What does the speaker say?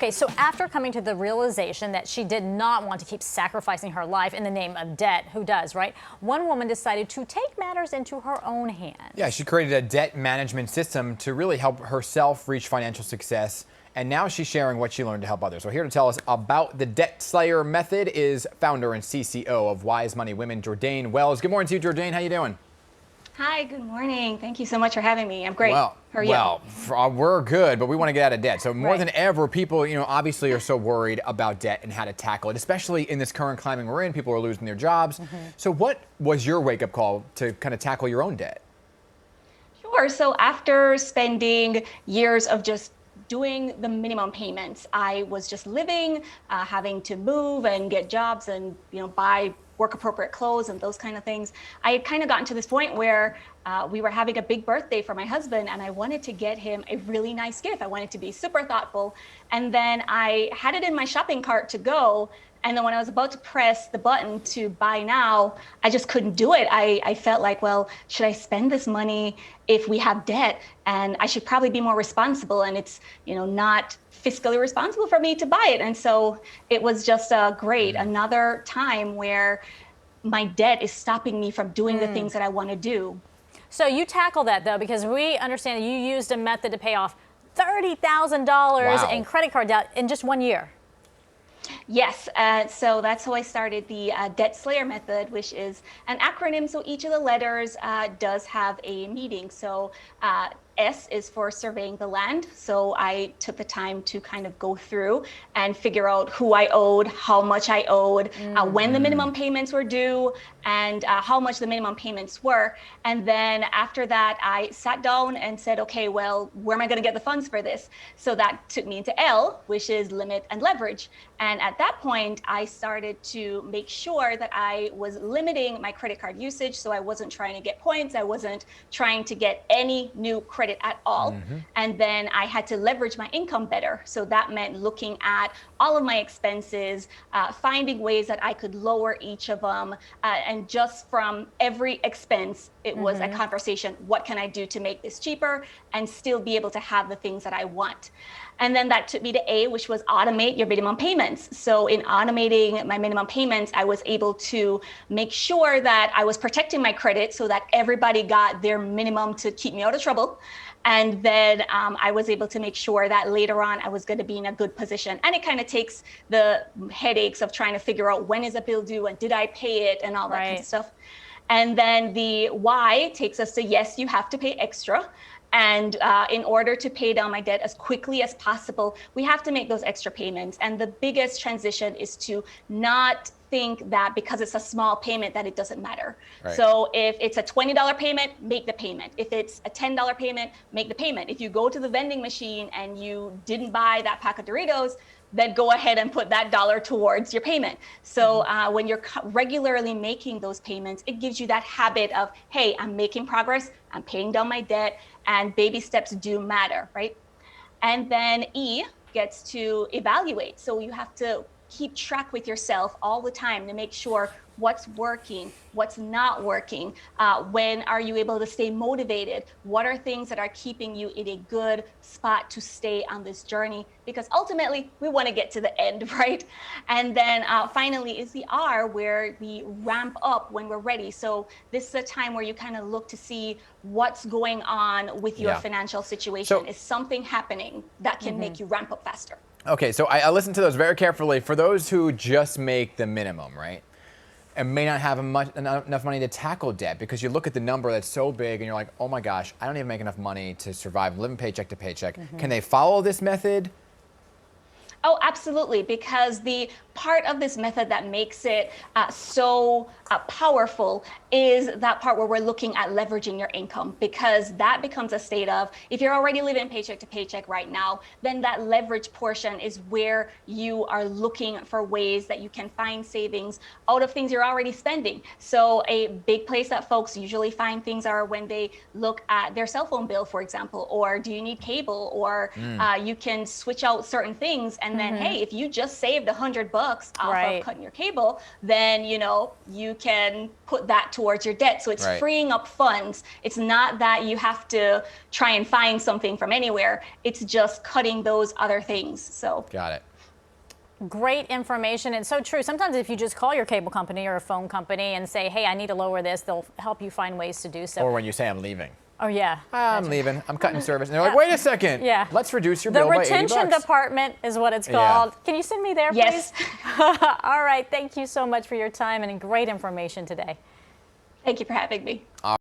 Okay, so after coming to the realization that she did not want to keep sacrificing her life in the name of debt, who does, right? One woman decided to take matters into her own hands. Yeah, she created a debt management system to really help herself reach financial success. And now she's sharing what she learned to help others. So here to tell us about the Debt Slayer method is founder and CCO of Wise Money Women, Jordanne Wells. Good morning to you, Jordanne. How you doing? Hi, good morning. Thank you so much for having me. I'm great. Well, How are you? We're good, but we want to get out of debt. So more Right. than ever, people, obviously are so worried about debt and how to tackle it, especially in this current climate we're in. People are losing their jobs. So what was your wake-up call to kind of tackle your own debt? Sure. So after spending years of just doing the minimum payments, I was just living, having to move and get jobs and buy work appropriate clothes and those kind of things. I had kind of gotten to this point where we were having a big birthday for my husband and I wanted to get him a really nice gift. I wanted to be super thoughtful. And then I had it in my shopping cart to go. And then when I was about to press the button to buy now, I just couldn't do it. I felt like, well, should I spend this money if we have debt? And I should probably be more responsible. And it's, not fiscally responsible for me to buy it. And so it was just another time where my debt is stopping me from doing the things that I want to do. So you tackle that, though, because we understand that you used a method to pay off $30,000 in credit card debt in just 1 year. Yes, so that's how I started the Debt Slayer method, which is an acronym. So each of the letters does have a meaning. So S is for surveying the land. So I took the time to kind of go through and figure out who I owed, how much I owed, when the minimum payments were due, and how much the minimum payments were. And then after that, I sat down and said, okay, well, where am I going to get the funds for this? So that took me into L, which is limit and leverage. And at that point, I started to make sure that I was limiting my credit card usage. So I wasn't trying to get points. I wasn't trying to get any new credit at all. And then I had to leverage my income better. So that meant looking at all of my expenses, finding ways that I could lower each of them. And just from every expense, it was a conversation. What can I do to make this cheaper and still be able to have the things that I want? And then that took me to A, which was automate your minimum payments. So in automating my minimum payments, I was able to make sure that I was protecting my credit so that everybody got their minimum to keep me out of trouble. And then I was able to make sure that later on I was going to be in a good position. And it kind of takes the headaches of trying to figure out when is a bill due and did I pay it and all that kind of stuff. And then the Y takes us to yes, you have to pay extra. And in order to pay down my debt as quickly as possible, we have to make those extra payments. And the biggest transition is to not think that because it's a small payment that it doesn't matter. So if it's a $20 payment, make the payment. If it's a $10 payment, make the payment. If you go to the vending machine and you didn't buy that pack of Doritos, then go ahead and put that dollar towards your payment. So when you're regularly making those payments, it gives you that habit of, hey, I'm making progress, I'm paying down my debt, and baby steps do matter, right? And then E gets to evaluate. So you have to keep track with yourself all the time to make sure what's working, what's not working, when are you able to stay motivated, what are things that are keeping you in a good spot to stay on this journey, because ultimately we want to get to the end, right? And then finally is the R, where we ramp up when we're ready. So this is a time where you kind of look to see what's going on with your financial situation. Is something happening that can make you ramp up faster? Okay, so I listened to those very carefully. For those who just make the minimum, right, and may not have enough money to tackle debt, because you look at the number that's so big and you're like, oh my gosh, I don't even make enough money to survive living paycheck to paycheck. Can they follow this method? Oh, absolutely, because the part of this method that makes it so powerful is that part where we're looking at leveraging your income, because that becomes a state of, if you're already living paycheck to paycheck right now, then that leverage portion is where you are looking for ways that you can find savings out of things you're already spending. So a big place that folks usually find things are when they look at their cell phone bill, for example, or do you need cable, or you can switch out certain things. And then, hey, if you just saved $100 bucks off Right. of cutting your cable, then you can put that towards your debt. So it's Right. freeing up funds. It's not that you have to try and find something from anywhere. It's just cutting those other things. So Got it. Great information. It's so true. Sometimes if you just call your cable company or a phone company and say, hey, I need to lower this, they'll help you find ways to do so. Or when you say I'm leaving. Oh, yeah. I'm leaving. I'm cutting service. And they're like, wait a second. Yeah. Let's reduce your The bill by 80 retention bucks. department is what it's Yeah. called. Can you send me there, yes. please? All right. Thank you so much for your time and great information today. Thank you for having me.